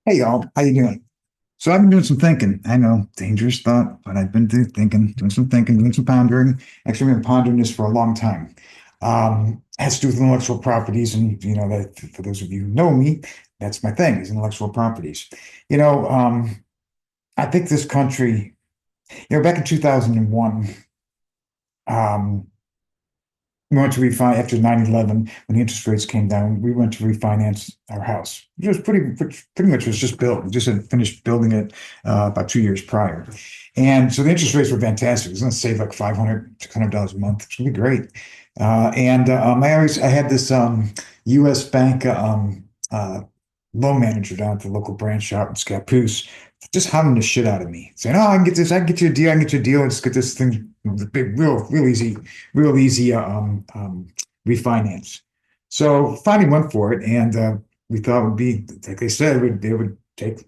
Hey y'all, how you doing? So I've been doing some thinking. I know, dangerous thought, but I've been thinking, doing some thinking, doing some pondering. Actually, I've been pondering this for a long time. Has to do with intellectual properties, and that for those of you who know me, that's my thing, is intellectual properties. You know, I think this country, back in 2001, um, we went to refinance after 9/11 when the interest rates came down. We went to refinance our house. It was pretty much was just built. We just had finished building it about 2 years prior. And so the interest rates were fantastic. It was going to save like $500, $600 a month. It's going to be great. I had this US bank loan manager down at the local branch out in Scappoose just hounding the shit out of me, saying, "Oh, I can get this. I can get you a deal. I can get you a deal. And just get this thing, big, real easy refinance." So finally went for it, and we thought it would be like they said, it would take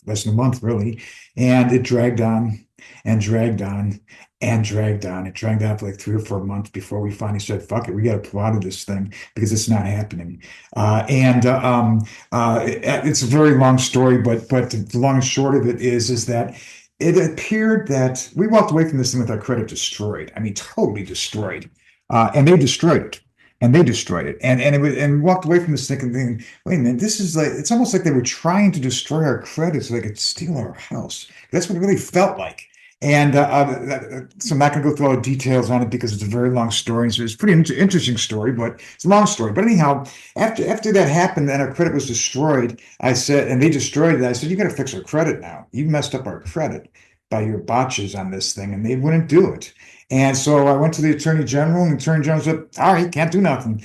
less than a month really, and it dragged on and dragged on and dragged on. It dragged on for like 3 or 4 months before we finally said, "Fuck it, we got to pull out of this thing because it's not happening." It's a very long story, but the long and short of it is that it appeared that we walked away from this thing with our credit destroyed. I mean, totally destroyed. And they destroyed it. And they destroyed it. And walked away from this thinking, wait a minute, this is like it's almost like they were trying to destroy our credit so they could steal our house. That's what it really felt like. So I'm not going to go through all the details on it because it's a very long story. So it's a pretty interesting story, but it's a long story. But anyhow, after that happened, then our credit was destroyed. I said, and they destroyed it. I said, you got to fix our credit now. You messed up our credit by your botches on this thing, and they wouldn't do it. And so I went to the attorney general, and the attorney general said, all right, can't do nothing.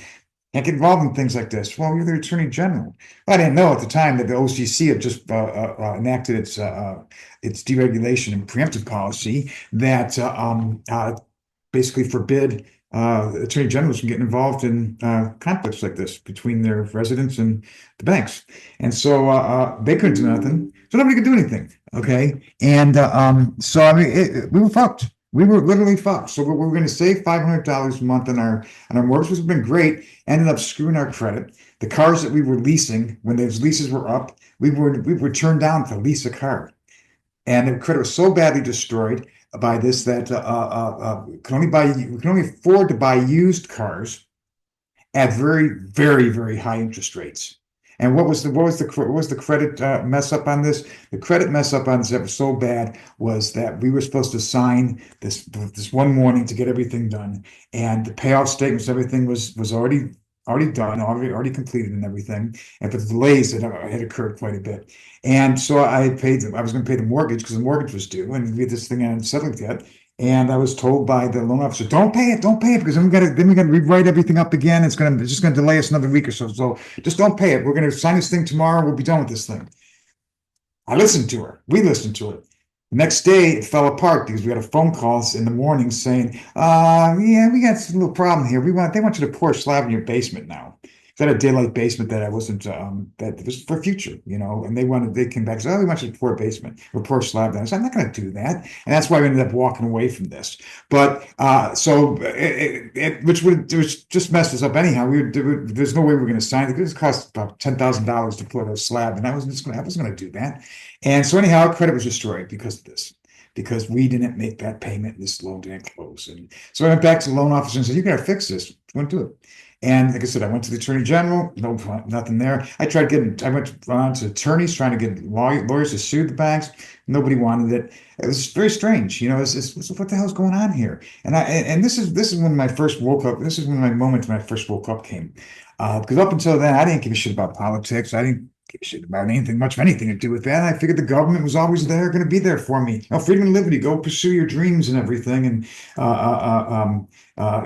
Can't get involved in things like this. Well, you're the attorney general. Well, I didn't know at the time that the OCC had just enacted its deregulation and preemptive policy that basically forbid attorney generals from getting involved in conflicts like this between their residents and the banks. And so they couldn't do nothing. So nobody could do anything. Okay. So I mean, we were fucked. We were literally fucked. So we were going to save $500 a month on our mortgage, which has been great. Ended up screwing our credit. The cars that we were leasing, when those leases were up, we were turned down to lease a car, and the credit was so badly destroyed by this that we can only afford to buy used cars at very high interest rates. And what was the credit mess up on this? The credit mess up on this that was so bad was that we were supposed to sign this one morning to get everything done, and the payoff statements, everything was already done, already completed, and everything. And for the delays that had occurred quite a bit, and so I was going to pay the mortgage because the mortgage was due, and we had this thing hadn't settled yet. And I was told by the loan officer, don't pay it, because then we got to rewrite everything up again. It's just gonna delay us another week or so. So just don't pay it. We're gonna sign this thing tomorrow. We'll be done with this thing. I listened to her. We listened to it. The next day, it fell apart because we got a phone call in the morning saying, yeah, we got a little problem here. They want you to pour a slab in your basement now. I had a daylight basement that I wasn't, that was for future, and they came back and said, oh, we want you to pour a basement or pour a slab down. I said, I'm not going to do that. And that's why we ended up walking away from this. But, which just messed us up anyhow. There's no way we were going to sign it. It cost about $10,000 to pour a slab. And I wasn't going to do that. And so anyhow, our credit was destroyed because of this, because we didn't make that payment. This loan didn't close. And so I went back to the loan officer and said, you got to fix this. Won't do it. And like I said, I went to the attorney general, no, nothing there. I went on to attorneys trying to get lawyers to sue the banks. Nobody wanted it. It was very strange. What the hell's going on here? And this is when I first woke up. This is when my moment when I first woke up came. Because up until then, I didn't give a shit about politics. I didn't give a shit about anything, much of anything to do with that. I figured the government was always there, going to be there for me. Freedom and liberty, go pursue your dreams and everything. And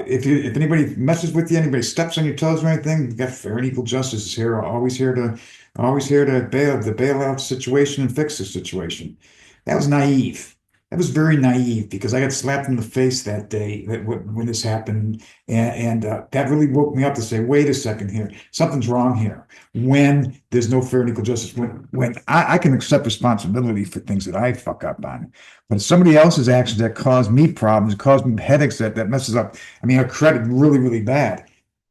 if anybody messes with you, anybody steps on your toes or anything, you got fair and equal justice is here, always here to bail out the situation and fix the situation. That was naive. That was very naive because I got slapped in the face that day when this happened, and that really woke me up to say, wait a second here, something's wrong here. When there's no fair and equal justice, when I can accept responsibility for things that I fuck up on, but somebody else's actions that cause me problems, cause me headaches that messes up. I mean, our credit really bad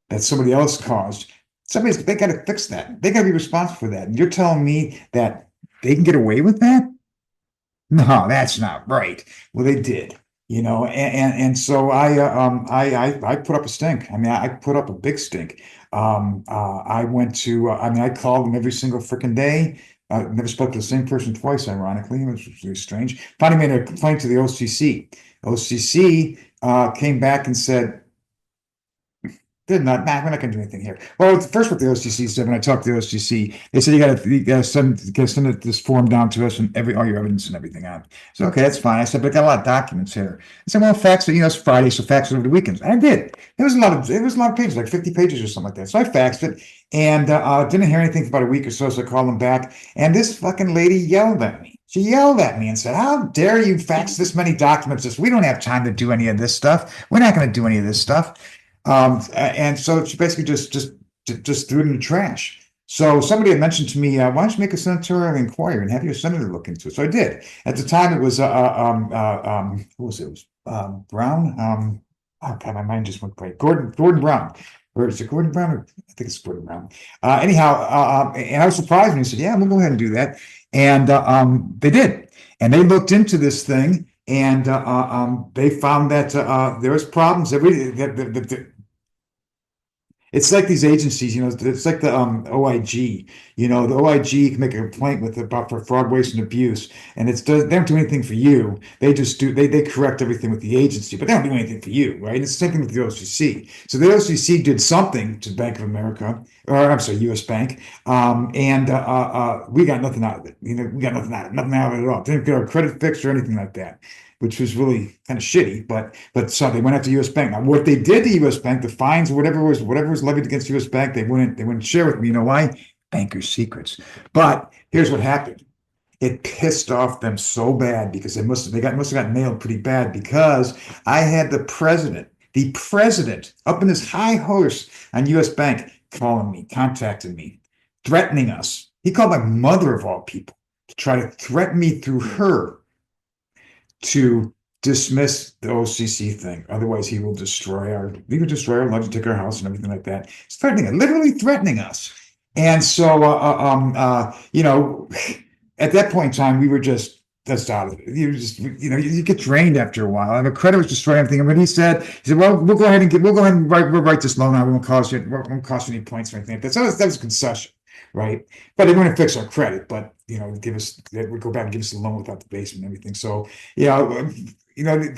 that somebody else caused. They got to fix that. They got to be responsible for that. And you're telling me that they can get away with that? No, that's not right. Well, they did, and so I put up a stink. I mean, I put up a big stink. I went to, I mean, I called them every single freaking day. Never spoke to the same person twice, ironically, which was really strange. Finally made a complaint to the OCC. OCC came back and said, they're not, nah, we're not going to do anything here. Well, first, what the OCC said when I talked to the OCC, they said you got to send this form down to us and all your evidence and everything on. So okay, that's fine. I said, but I got a lot of documents here. I said, well, fax it. It's Friday, so fax it over the weekends. And I did. It was a lot of pages, like 50 pages or something like that. So I faxed it and didn't hear anything for about a week or so. So I called them back, and this fucking lady yelled at me. She yelled at me and said, "How dare you fax this many documents? We don't have time to do any of this stuff. We're not going to do any of this stuff." And so she basically just threw it in the trash. So somebody had mentioned to me, "Why don't you make a senatorial inquiry and have your senator look into it?" So I did. At the time, it was who was it? It was Brown. Oh God, my mind just went blank. Gordon Brown. Or is it Gordon Brown? I think it's Gordon Brown. Anyhow, and I was surprised when he said, "Yeah, we'll go ahead and do that." And they did. And they looked into this thing, and they found that there was problems. It's like these agencies, it's like the OIG. The OIG can make a complaint about for fraud, waste, and abuse, and they don't do anything for you. They just they correct everything with the agency, but they don't do anything for you, right? And it's the same thing with the OCC. So the OCC did something to Bank of America, or I'm sorry, U.S. Bank, and we got nothing out of it. We got nothing out of it at all. Didn't get our credit fixed or anything like that, which was really kind of shitty. But so they went after U.S. Bank. Now, what they did to U.S. Bank, the fines, whatever was levied against U.S. Bank, they wouldn't share with me. You know why? Bankers' secrets. But here's what happened. It pissed off them so bad because they must have got nailed pretty bad, because I had the president up in his high horse on U.S. Bank calling me, contacting me, threatening us. He called my mother, of all people, to try to threaten me through her to dismiss the OCC thing. Otherwise, he will destroy our lives, take our house and everything like that. He's literally threatening us. And so, at that point in time, we were just out of it. You get drained after a while. And the credit was destroying everything. And when he said, well, we'll go ahead and write this loan out. We won't cost you any points or anything like that. So that was a concession. Right. But they want to fix our credit, but we go back and give us a loan without the basement and everything. So, we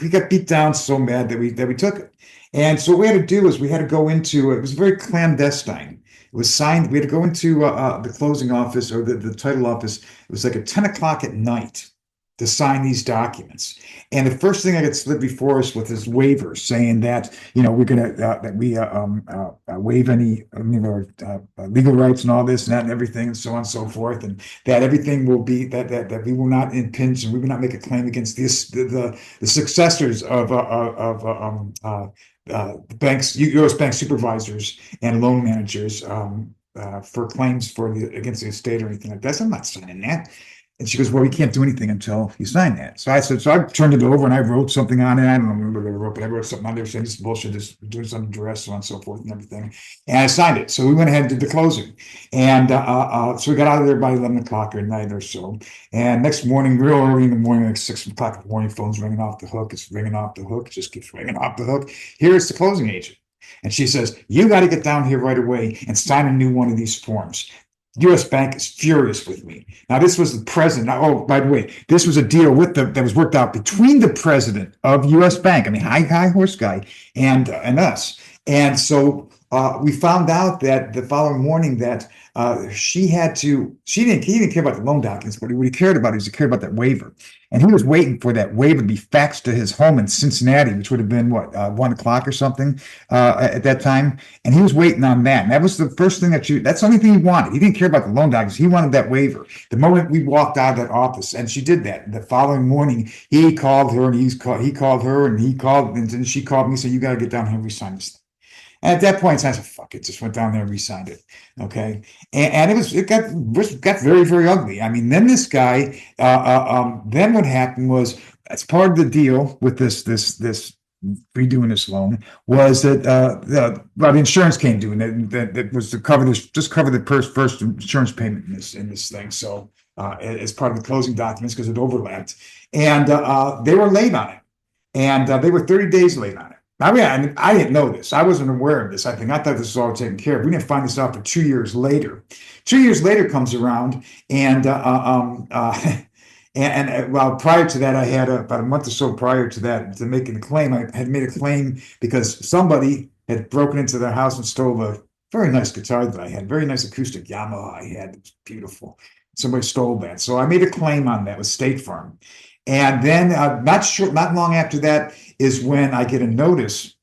got beat down so bad that we took it. And so what we had to do is we had to go into, it was very clandestine. It was signed. We had to go into the closing office, or the title office. It was like at 10 o'clock at night to sign these documents. And the first thing I got slid before us with is waivers saying that, we're going to waive any legal rights and all this and that and everything and so on and so forth. And that everything will be that we will not impinge and we will not make a claim against the successors of banks, U.S. bank supervisors and loan managers for claims against the estate or anything like that. So I'm not signing that. And she goes, well, we can't do anything until you sign that. So I said, so I turned it over and I wrote something on it. I don't remember what I wrote, but I wrote something on there saying this is bullshit, this doing some duress, so on and so forth and everything. And I signed it. So we went ahead and did the closing. And so we got out of there by 11 o'clock at night or so. And next morning, real early in the morning, like 6 o'clock in the morning, phone's ringing off the hook. It's ringing off the hook. It just keeps ringing off the hook. Here's the closing agent. And she says, you got to get down here right away and sign a new one of these forms. U.S. Bank is furious with me. Now, this was the president. Oh, by the way, this was a deal that was worked out between the president of U.S. Bank, I mean, high horse guy, and us. And so we found out that the following morning that he didn't care about the loan documents, but what he cared about is he cared about that waiver. And he was waiting for that waiver to be faxed to his home in Cincinnati, which would have been 1 o'clock or something at that time. And he was waiting on that. And that was the first thing that's the only thing he wanted. He didn't care about the loan documents. He wanted that waiver. The moment we walked out of that office, and she did that. The following morning, he called her and he called her and then she called me and said, you got to get down here and resign this thing. And at that point, I said, fuck it, just went down there and re-signed it. Okay. And it got very, very ugly. I mean, then this guy, then what happened was, as part of the deal with this redoing this loan was that the insurance came due, and that was to cover this, just cover the first insurance payment in this thing. So as part of the closing documents, because it overlapped, and they were late on it, and they were 30 days late on it. I mean, I didn't know this. I wasn't aware of this. I thought this was all taken care of. We didn't find this out for 2 years later. 2 years later comes around, and well, prior to that, I had about a month or so prior to that to making the claim. I had made a claim because somebody had broken into their house and stole a very nice guitar that I had, very nice acoustic Yamaha I had. It was beautiful. Somebody stole that, so I made a claim on that with State Farm. And then, not long after that is when I get a notice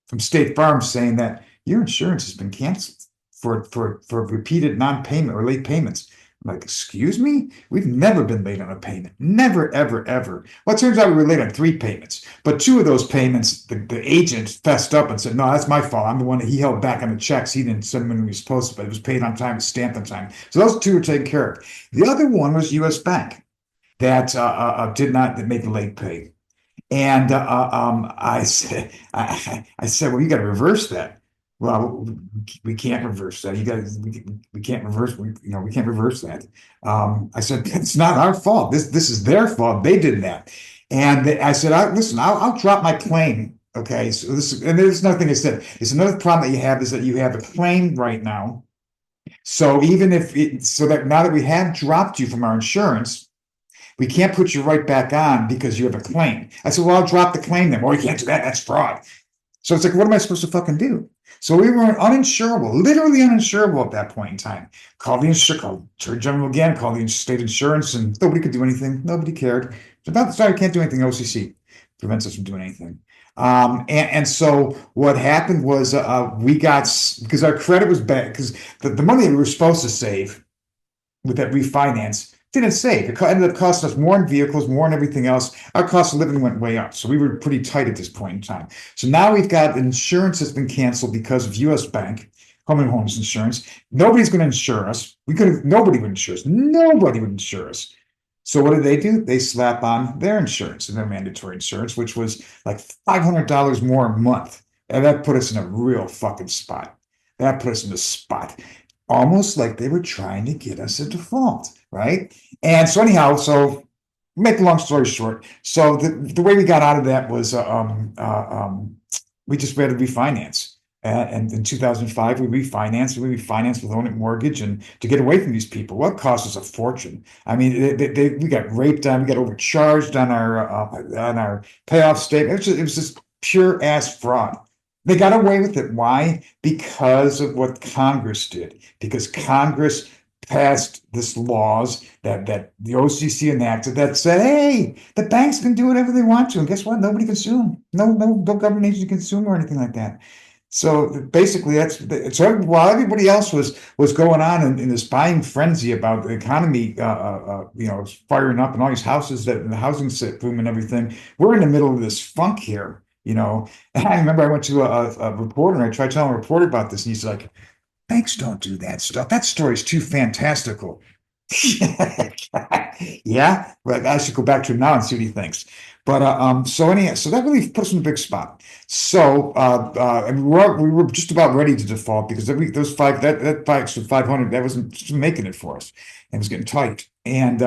from State Farm saying that your insurance has been canceled for repeated non-payment or late payments. I'm like, excuse me? We've never been late on a payment. Never, ever, ever. Well, it turns out we were late on 3 payments. But 2 of those payments, the agent fessed up and said, no, that's my fault. I'm the one that he held back on the checks. He didn't send them when he was supposed to, but it was paid on time, it was stamped on time. So those 2 were taken care of. The other one was US Bank that did not make a late pay. And I said, well, you got to reverse that. Well, we can't reverse that. We can't reverse. We can't reverse that. I said, it's not our fault. This is their fault. They did that. And I said, listen, I'll drop my claim. Okay. So and there's nothing I said. It's another problem that you have is that you have a claim right now. So so that now that we have dropped you from our insurance, we can't put you right back on because you have a claim. I said, well, I'll drop the claim then. Well, you can't do that. That's fraud. So it's like, what am I supposed to fucking do? So we were uninsurable, literally uninsurable at that point in time. Called the Attorney General again, called the state insurance, and nobody could do anything. Nobody cared. Sorry, I can't do anything. OCC prevents us from doing anything. And so what happened was we got, because our credit was bad, because the money we were supposed to save with that refinance didn't save. It ended up costing us more in vehicles, more in everything else. Our cost of living went way up. So we were pretty tight at this point in time. So now we've got insurance that's been canceled because of US Bank, home and homes insurance. Nobody's going to insure us. Nobody would insure us. Nobody would insure us. So what do? They slap on their insurance and their mandatory insurance, which was like $500 more a month. And that put us in a real fucking spot. That put us in a spot. Almost like they were trying to get us a default, right? And so anyhow, so make a long story short, so the way we got out of that was we had to refinance. And in 2005, we refinanced with Own It Mortgage, and to get away from these people, what cost us a fortune? I mean, we got raped on, we got overcharged on our payoff statement. It was just pure ass fraud. They got away with it. Why? Because of what Congress did. Because Congress passed this laws that the OCC enacted that said, hey, the banks can do whatever they want to. And guess what? Nobody can sue them. No government agency can sue them or anything like that. So basically, so while everybody else was going on in this buying frenzy about the economy, firing up and all these houses, that the housing boom and everything, we're in the middle of this funk here. And I remember I went to a reporter and I tried telling a reporter about this, and he's like, banks don't do that stuff. That story's too fantastical. Yeah, but I should go back to him now and see what he thinks. But so that really puts us in a big spot. So and we were just about ready to default because those that 500 that wasn't making it for us. It was getting tight, and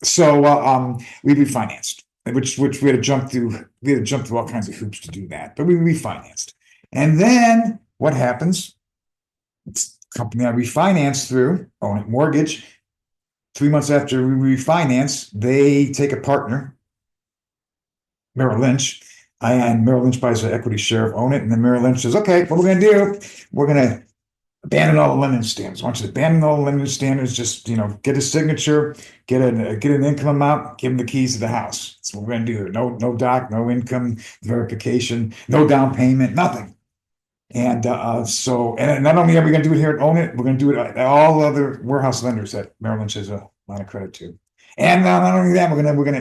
so we refinanced. Which we had to jump through. We had to jump through all kinds of hoops to do that, but we refinanced. And then what happens? It's the company I refinanced through, Own It Mortgage. 3 months after we refinance, they take a partner, Merrill Lynch, and Merrill Lynch buys an equity share of Own It, and then Merrill Lynch says, "Okay, what we're going to do? We're going to abandon all the lending standards. I want you to abandon all the lending standards. Just get a signature, get an income amount, give them the keys to the house. That's what we're going to do. No doc, no income verification, no down payment, nothing." And and not only are we going to do it here at Own It, we're going to do it at all other warehouse lenders that Merrill Lynch has a line of credit to. And not only that,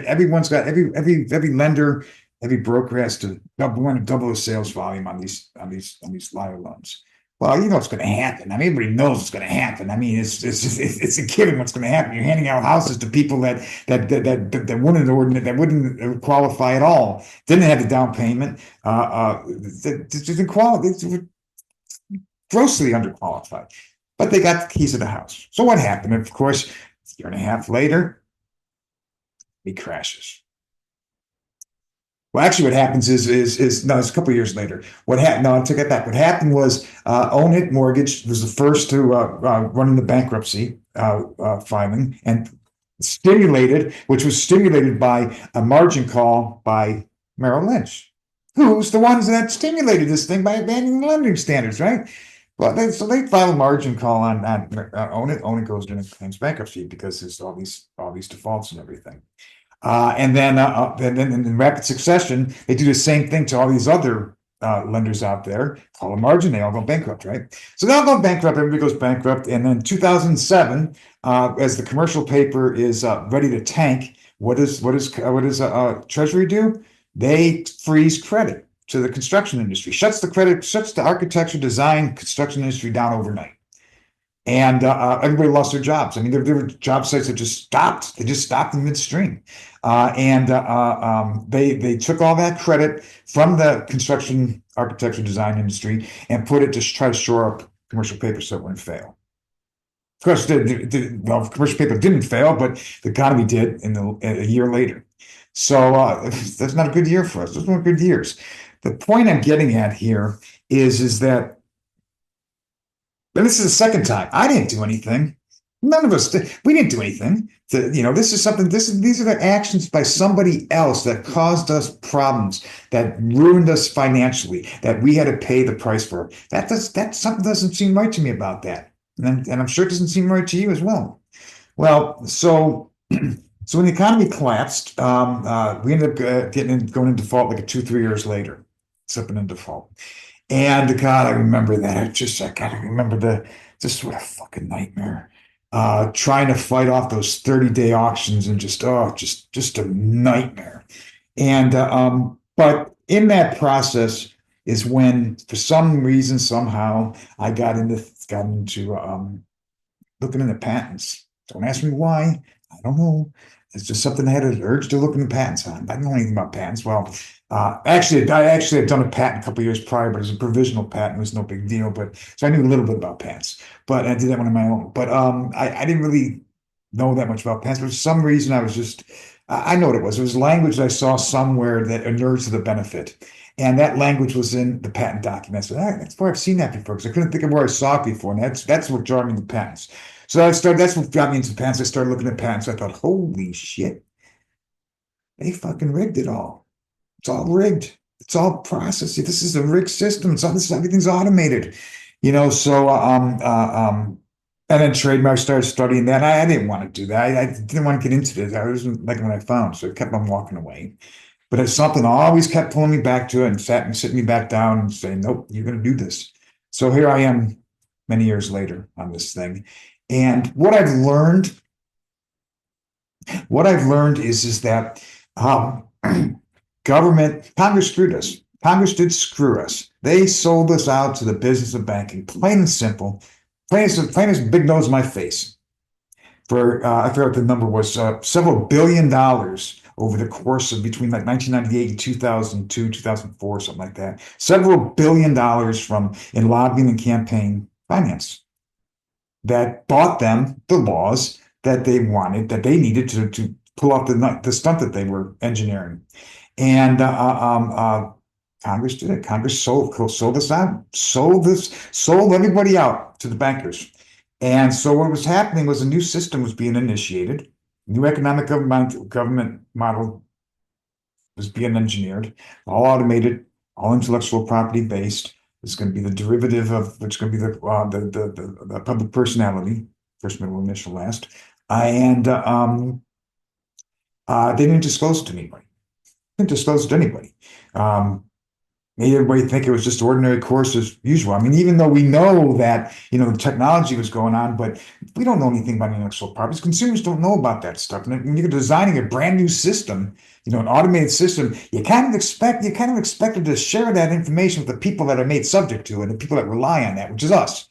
everyone's got every lender, every broker has to double the sales volume on these line of loans. Well, you know what's going to happen. I mean, everybody knows what's going to happen. I mean, it's a given what's going to happen. You're handing out houses to people that wouldn't ordinate, that wouldn't qualify at all. Didn't have the down payment. That didn't qualify. They were grossly underqualified, but they got the keys to the house. So what happened? Of course, a year and a half later, it crashes. Well, actually, what happens is no, it's a couple of years later. What happened? No, I took it back. What happened was Own It Mortgage was the first to run into bankruptcy filing and which was stimulated by a margin call by Merrill Lynch, who's the ones that stimulated this thing by abandoning lending standards, right? Well, so they file a margin call on Own It. Own It goes into claims bankruptcy because there's all these defaults and everything. And then in rapid succession, they do the same thing to all these other lenders out there. Call a margin, they all go bankrupt, right? So they all go bankrupt, everybody goes bankrupt. And then 2007, as the commercial paper is ready to tank, what does Treasury do? They freeze credit to the construction industry, shuts the architecture, design, construction industry down overnight. And everybody lost their jobs. I mean, there were job sites that just stopped. They just stopped in midstream. They took all that credit from the construction, architecture, design industry and put it to try to shore up commercial paper so it wouldn't fail. Of course, commercial paper didn't fail, but the economy did a year later. So that's not a good year for us. Those weren't good years. The point I'm getting at here is that. But this is the second time. I didn't do anything. None of us did. We didn't do anything. This is something. These are the actions by somebody else that caused us problems, that ruined us financially, that we had to pay the price for. That something doesn't seem right to me about that, and I'm sure it doesn't seem right to you as well. Well, so when the economy collapsed, we ended up going into default like 2, 3 years later, slipping in default. And God, I remember that. I gotta remember just what a fucking nightmare. Trying to fight off those 30-day auctions and just a nightmare. And but in that process is when, for some reason, somehow, I got into looking into patents. Don't ask me why. I don't know. It's just something I had an urge to look into patents on. I don't know anything about patents. Well, actually, I had done a patent a couple of years prior, but it was a provisional patent. It was no big deal. But so I knew a little bit about patents, but I did that one on my own. But I didn't really know that much about patents. But for some reason, I know what it was. It was language I saw somewhere that inures to the benefit. And that language was in the patent document. So that's where I've seen that before, because I couldn't think of where I saw it before. And that's what drew me into patents. So that's what got me into patents. I started looking at patents. I thought, holy shit, they fucking rigged it all. It's all rigged. It's all processed. This is a rigged system. Everything's automated, and then trademark started studying that. I didn't want to do that. I didn't want to get into this. I wasn't liking what I found, so I kept on walking away. But it's something always kept pulling me back to it and sitting me back down and saying, nope, you're going to do this. So here I am many years later on this thing. And what I've learned is that Congress screwed us. Congress did screw us. They sold us out to the business of banking, plain and simple, plain as big nose in my face. I forget what the number was, several $billion over the course of between like 1998 and 2002, 2004, something like that. Several $billion in lobbying and campaign finance that bought them the laws that they wanted, that they needed to pull off the stunt that they were engineering. And Congress did it. Congress sold us out, sold everybody out to the bankers. And so what was happening was a new system was being initiated, new economic government model was being engineered, all automated, all intellectual property based. It's going to be the derivative of which is going to be the public personality, first, middle, initial, last. And they didn't disclose it to anybody. Didn't disclose it to anybody. made everybody think it was just ordinary course as usual. I mean, even though we know that, the technology was going on, but we don't know anything about intellectual property. Consumers don't know about that stuff. And when you're designing a brand new system, an automated system, you kind of expected to share that information with the people that are made subject to it and the people that rely on that, which is us.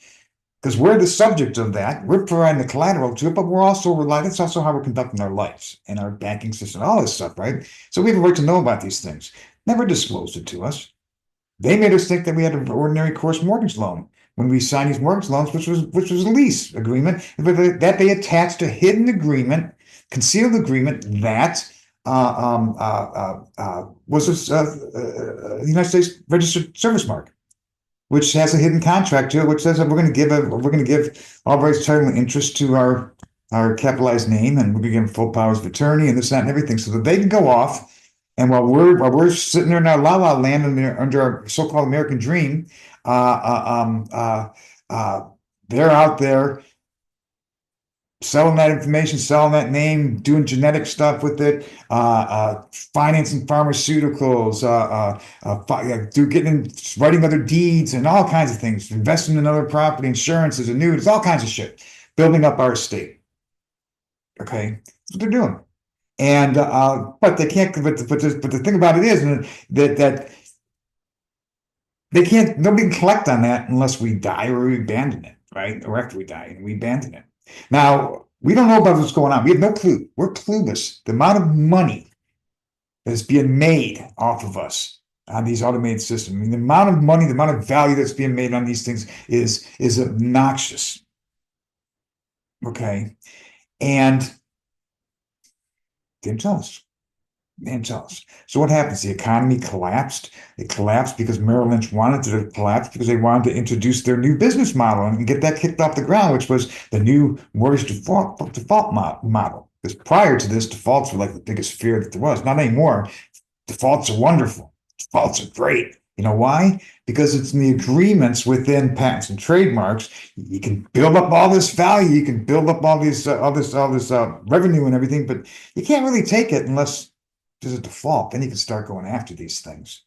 Because we're the subject of that. We're providing the collateral to it, but we're also relying, it's also how we're conducting our lives and our banking system, all this stuff, right? So we have a right to know about these things. Never disclosed it to us. They made us think that we had an ordinary course mortgage loan when we signed these mortgage loans, which was a lease agreement, but that they attached a hidden agreement, concealed agreement that was a United States registered service mark, which has a hidden contract to it, which says that we're going to give all rights, title, and interest to our capitalized name, and we're going to give them full powers of attorney and this, that, and everything, so that they can go off. And while we're sitting there in our la la land under our so-called American dream, uh, uh, um, uh, uh, they're out there selling that information, selling that name, doing genetic stuff with it, financing pharmaceuticals, writing other deeds and all kinds of things, investing in other property, insurances, annuities, all kinds of shit, building up our estate. Okay, that's what they're doing. And but they can't. But the thing about it is that they can't. Nobody can collect on that unless we die or we abandon it, right? Or after we die and we abandon it. Now we don't know about what's going on. We have no clue. We're clueless. The amount of money that's being made off of us on these automated systems. I mean, the amount of money, the amount of value that's being made on these things is obnoxious. Okay, and didn't tell us. Man, tell us. So what happens? The economy collapsed. It collapsed because Merrill Lynch wanted to collapse because they wanted to introduce their new business model and get that kicked off the ground, which was the new mortgage default model. Because prior to this, defaults were like the biggest fear that there was. Not anymore. Defaults are wonderful. Defaults are great. You know why? Because it's in the agreements within patents and trademarks. You can build up all this value. You can build up all this revenue and everything, but you can't really take it unless there's a default. Then you can start going after these things.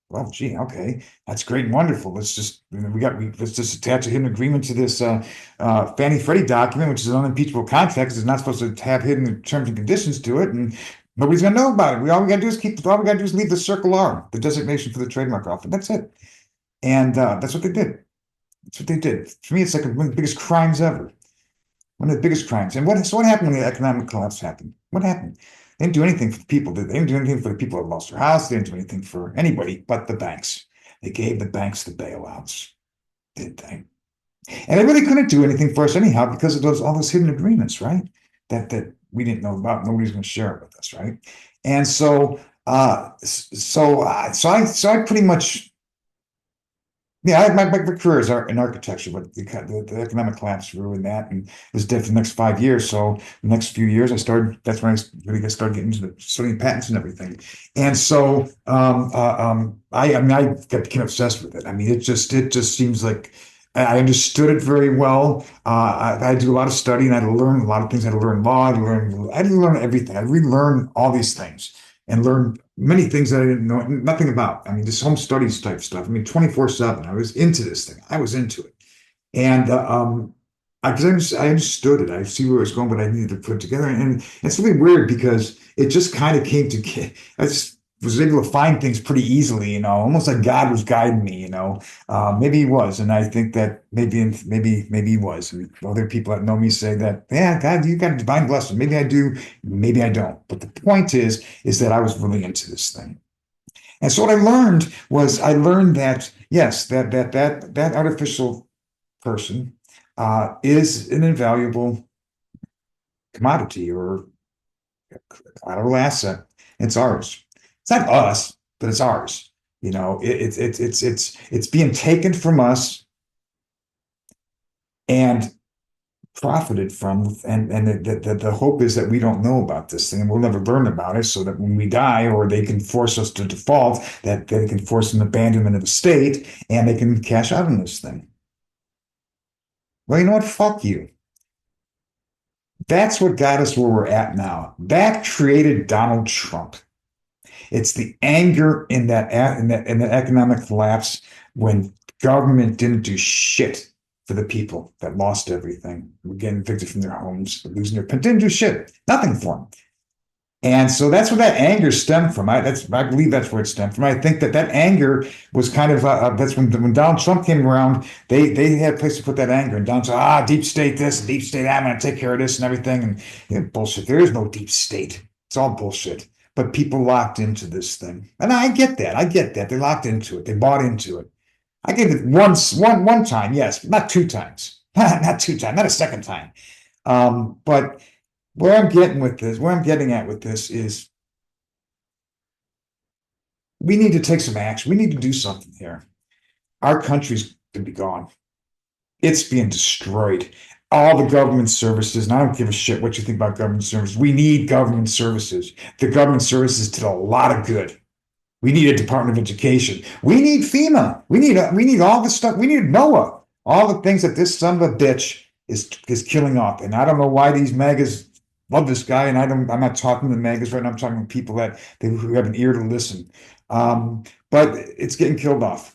Well, gee, okay, that's great and wonderful. Let's just attach a hidden agreement to this Fannie Freddie document, which is an unimpeachable contract, because it's not supposed to have hidden terms and conditions to it, and nobody's gonna know about it. All we gotta do is leave the circle R, the designation for the trademark office. That's it. And that's what they did. That's what they did. For me, it's like one of the biggest crimes ever. One of the biggest crimes. And what happened when the economic collapse happened? What happened? They didn't do anything for the people. They didn't do anything for the people that lost their house. They didn't do anything for anybody but the banks. They gave the banks the bailouts, did they? And they really couldn't do anything for us anyhow because of all those hidden agreements, right? That we didn't know about. Nobody's going to share it with us, right? And so I pretty much, yeah, my career is in architecture, but the economic collapse ruined that, and it was dead for the next 5 years. So the next few years, that's when I really started getting into studying patents and everything. And so I mean, became obsessed with it. I mean, it just seems like I understood it very well. I had to do a lot of study, and I had to learn a lot of things. I had to learn law. I had to learn everything. I relearn all these things and learn many things that I didn't know nothing about. I mean, this home studies type stuff. I mean, 24/7. I was into this thing. I was into it. And I understood it. I see where it was going, but I needed to put it together. And it's really weird because it just kind of came to, I just was able to find things pretty easily, almost like God was guiding me. Maybe he was. And I think that maybe he was. And other people that know me say that, yeah, God, you got a divine blessing. Maybe I do, maybe I don't. But the point is that I was really into this thing. And so what I learned that, yes, that artificial person is an invaluable commodity or collateral asset. It's ours. It's not us, but it's ours. It's being taken from us and profited from, and the hope is that we don't know about this thing and we'll never learn about it, so that when we die or they can force us to default, that they can force an abandonment of the state and they can cash out on this thing. Well, you know what? Fuck you. That's what got us where we're at now. That created Donald Trump. It's the anger in that economic collapse when government didn't do shit for the people that lost everything, were getting evicted from their homes, losing their didn't do shit, nothing for them. And so that's where that anger stemmed from. I believe that's where it stemmed from. I think that that anger was kind of that's when Donald Trump came around. They had a place to put that anger. And Donald said, deep state this, deep state that. I'm going to take care of this and everything. And bullshit. There is no deep state. It's all bullshit. But people locked into this thing, and I get that. I get that. They locked into it. They bought into it. I gave it one time, yes, not two times, not two times, not a second time. But where I'm getting at with this is we need to take some action. We need to do something here. Our country's going to be gone. It's being destroyed. All the government services, and I don't give a shit what you think about government services. We need government services. The government services did a lot of good. We need a Department of Education. We need FEMA. We need all the stuff. We need NOAA. All the things that this son of a bitch is killing off. And I don't know why these MAGAs love this guy. And I'm not talking to the MAGAs right now. I'm talking to people who have an ear to listen. But it's getting killed off.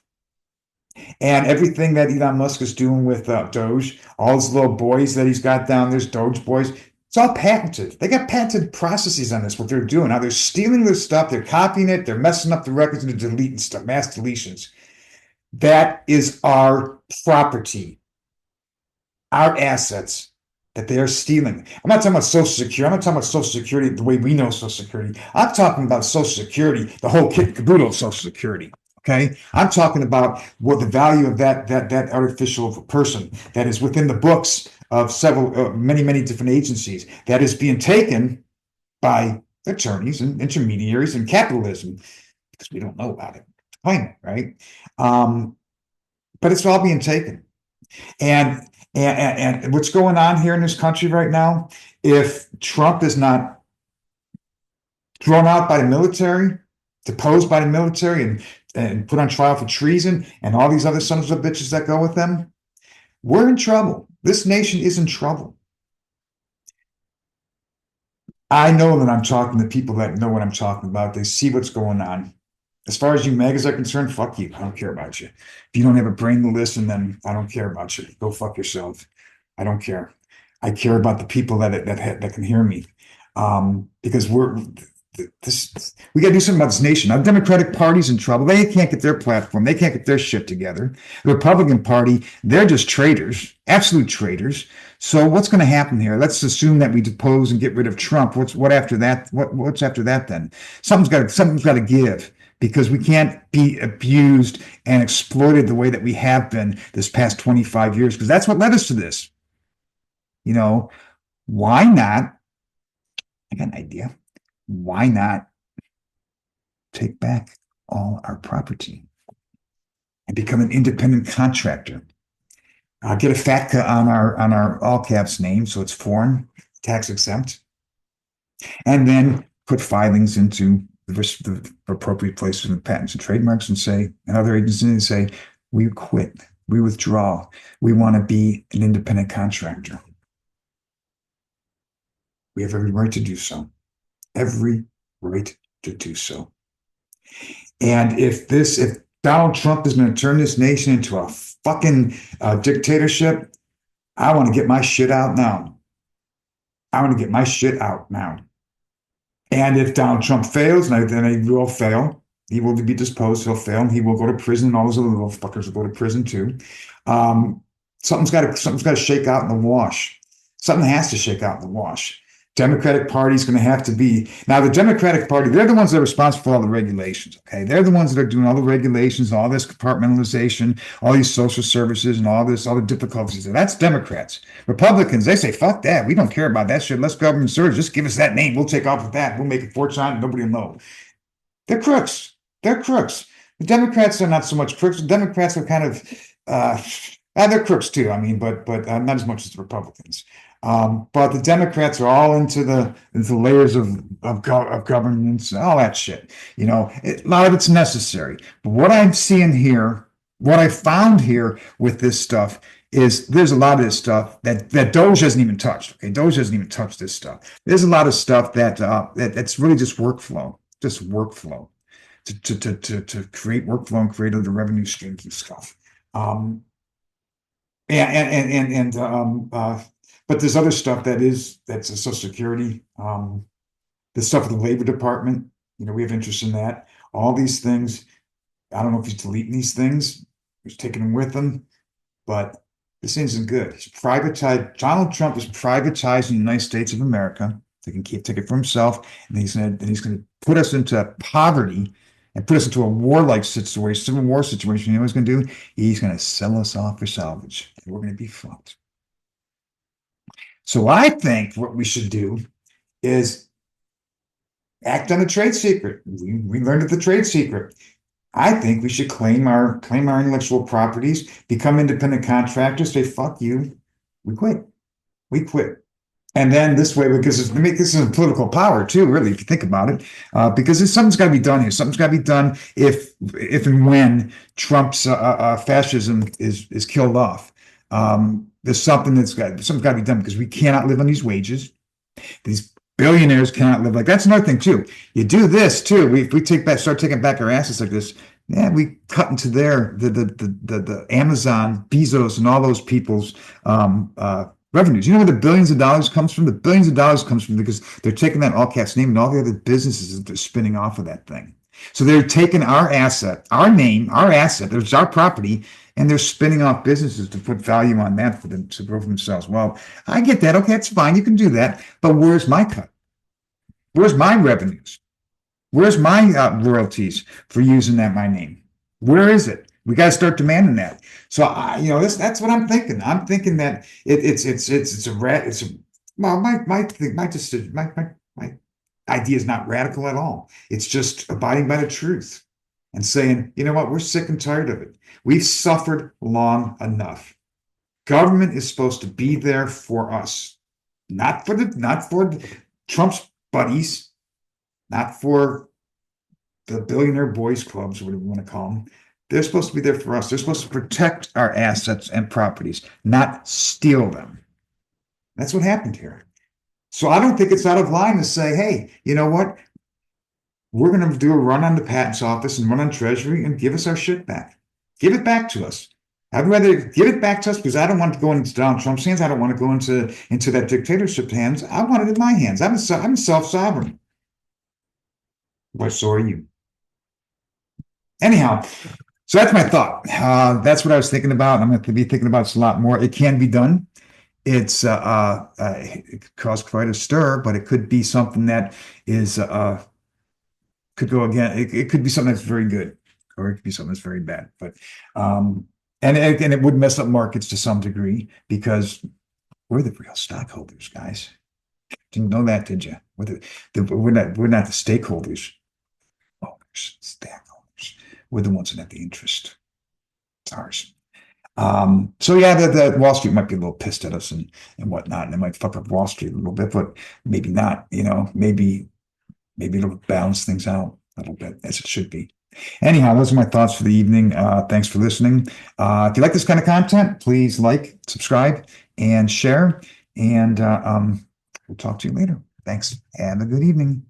And everything that Elon Musk is doing with Doge, all his little boys that he's got down, there's Doge boys. It's all patented. They got patented processes on this, what they're doing. Now they're stealing this stuff, they're copying it, they're messing up the records and they're deleting stuff, mass deletions. That is our property, our assets that they are stealing. I'm not talking about Social Security. I'm not talking about Social Security the way we know Social Security. I'm talking about Social Security, the whole kit and caboodle of Social Security. Okay, I'm talking about what the value of that artificial person that is within the books of many different agencies that is being taken by attorneys and intermediaries and capitalism because we don't know about it. Claim it, right? But it's all being taken. And what's going on here in this country right now, if Trump is not thrown out by the military, deposed by the military, and put on trial for treason, and all these other sons of bitches that go with them, we're in trouble. This nation is in trouble. I know that I'm talking to people that know what I'm talking about. They see what's going on. As far as you MAGAs are concerned, fuck you. I don't care about you. If you don't have a brain to listen, then I don't care about you. Go fuck yourself. I don't care. I care about the people that can hear me, because we got to do something about this nation. Now, the Democratic Party's in trouble. They can't get their platform. They can't get their shit together. The Republican Party, they're just traitors, absolute traitors. So what's going to happen here? Let's assume that we depose and get rid of Trump. What after that? What's after that then? Something's got to give, because we can't be abused and exploited the way that we have been this past 25 years, because that's what led us to this. Why not? I got an idea. Why not take back all our property and become an independent contractor? Get a FATCA on our all caps name, so it's foreign, tax exempt, and then put filings into the appropriate places in patents and trademarks and other agencies say, we quit, we withdraw, we want to be an independent contractor. We have every right to do so. Every right to do so. And if Donald Trump is going to turn this nation into a fucking dictatorship, I want to get my shit out now. And if Donald Trump fails, and then he will fail, he will be disposed, he'll fail, and he will go to prison, and all those other little fuckers will go to prison too. Something's got to shake out in the wash. Something has to shake out in the wash. Democratic Party is going to have to be. Now, the Democratic Party, they're the ones that are responsible for all the regulations, okay? They're the ones that are doing all the regulations, all this compartmentalization, all these social services, and all the difficulties. And that's Democrats. Republicans, they say, fuck that. We don't care about that shit. Let's government service. Just give us that name. We'll take off with that. We'll make a fortune on it. Nobody will know. They're crooks. The Democrats are not so much crooks. The Democrats are kind of, they're crooks too, I mean, but not as much as the Republicans. But the Democrats are all into the layers of governance and all that shit. A lot of it's necessary. But what I'm seeing here, what I found here with this stuff is there's a lot of this stuff that Doge hasn't even touched. Okay, Doge hasn't even touched this stuff. There's a lot of stuff that's really just workflow. just workflow to create workflow and create other revenue streams and stuff. Um, but there's other stuff that's a Social Security, the stuff with the Labor Department. We have interest in that. All these things. I don't know if he's deleting these things, he's taking them with him, but this isn't good. He's privatized. Donald Trump is privatizing the United States of America. He can take it for himself, and he's gonna put us into poverty and put us into a warlike situation, civil war situation. You know what he's gonna do? He's gonna sell us off for salvage. And we're gonna be fucked. So I think what we should do is act on a trade secret. We learned of the trade secret. I think we should claim our intellectual properties, become independent contractors, say, fuck you, we quit. We quit. And then this way, because this is a political power too, really, if you think about it, because something's got to be done here. Something's got to be done if and when Trump's fascism is killed off. There's something's got to be done because we cannot live on these wages. These billionaires cannot live like that's another thing too. You do this too. If we start taking back our assets like this, yeah, we cut into the Amazon, Bezos, and all those people's revenues. You know where the billions of dollars comes from? The billions of dollars comes from because they're taking that all caps name and all the other businesses that they're spinning off of that thing. So they're taking our asset, our name, our asset, there's our property, and they're spinning off businesses to put value on that for them to grow for themselves. Well, I get that. Okay, that's fine. You can do that. But where's my cut? Where's my revenues? Where's my royalties for using my name? Where is it? We got to start demanding that. So that's what I'm thinking. I'm thinking that my idea is not radical at all. It's just abiding by the truth and saying, you know what, we're sick and tired of it. We've suffered long enough. Government is supposed to be there for us, not for Trump's buddies, not for the billionaire boys clubs, whatever you want to call them. They're supposed to be there for us. They're supposed to protect our assets and properties, not steal them. That's what happened here. So I don't think it's out of line to say, hey, you know what? We're going to do a run on the patents office and run on Treasury and give us our shit back. Give it back to us. I'd rather give it back to us because I don't want to go into Donald Trump's hands. I don't want to go into that dictatorship hands. I want it in my hands. I'm self-sovereign. But so are you. Anyhow, so that's my thought. That's what I was thinking about. I'm going to be thinking about this a lot more. It can be done. It could cause quite a stir, but it could be something that is could go again. It could be something that's very good, or it could be something that's very bad. But and it would mess up markets to some degree because we're the real stockholders, guys. Didn't know that, did you? We're not the stakeholders. Owners, stockholders. We're the ones that have the interest. It's ours. So yeah, the Wall Street might be a little pissed at us and whatnot, and it might fuck up Wall Street a little bit, but maybe not. Maybe it'll balance things out a little bit as it should be. Anyhow, those are my thoughts for the evening. Thanks for listening. If you like this kind of content, please like, subscribe, and share. And we'll talk to you later. Thanks. Have a good evening.